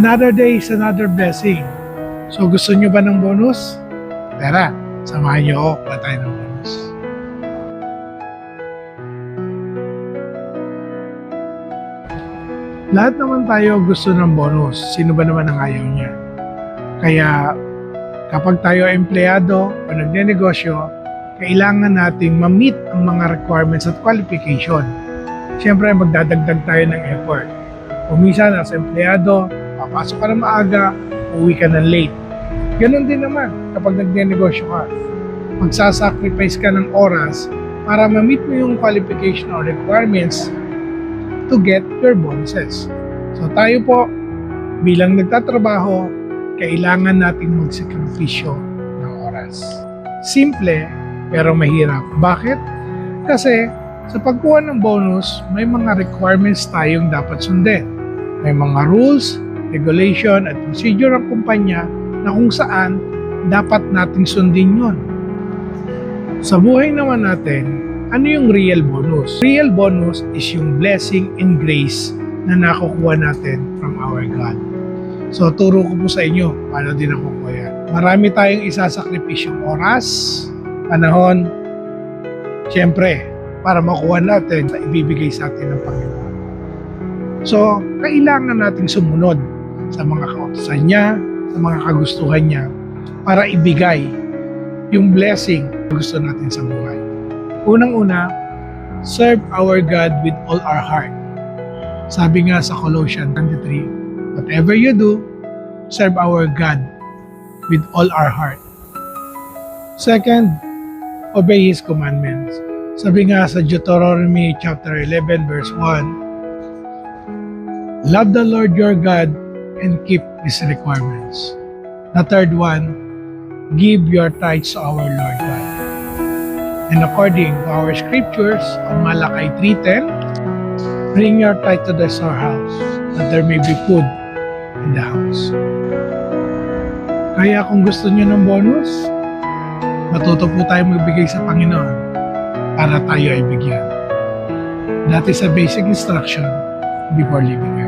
Another day is another blessing. So gusto nyo ba ng bonus? Tara, samahan nyo ako pa tayo ng bonus. Lahat naman tayo gusto ng bonus. Sino ba naman ang ayaw niya? Kaya kapag tayo ay empleyado o nagnenegosyo, kailangan nating ma-meet ang mga requirements at qualification. Siyempre, magdadagdag tayo ng effort. Kung minsan, as empleyado, papasok ka na maaga, uwi ka na late. Ganon din naman kapag nagnenegosyo ka. Magsasacrifice ka ng oras para ma-meet mo yung qualification or requirements to get your bonuses. So tayo po, bilang nagtatrabaho, kailangan nating magsakripisyo ng oras. Simple, pero mahirap. Bakit? Kasi sa pagkuha ng bonus, may mga requirements tayong dapat sundin. May mga rules, regulation, at procedure ng kumpanya na kung saan dapat nating sundin yun. Sa buhay naman natin, ano yung real bonus? Real bonus is yung blessing and grace na nakukuha natin from our God. So, turo ko po sa inyo paano din nakukuha yan. Marami tayong isasakripisyong oras, panahon, siyempre, para makuha natin na ibibigay sa atin ng Panginoon. So, kailangan nating sumunod sa mga kautusan niya, sa mga kagustuhan niya, para ibigay yung blessing na gusto natin sa buhay. Unang-una, serve our God with all our heart. Sabi nga sa Colossians 23, whatever you do, serve our God with all our heart. Second, obey His commandments. Sabi nga sa Deuteronomy chapter 11 verse 1, love the Lord your God and keep His requirements. The third one, give your tithes to our Lord God. And according to our scriptures on Malachi 3:10, bring your tithe to the storehouse, that there may be food in the house. Kaya kung gusto niyo ng bonus, matuto po tayo magbigay sa Panginoon para tayo ay bigyan. That is a basic instruction before leaving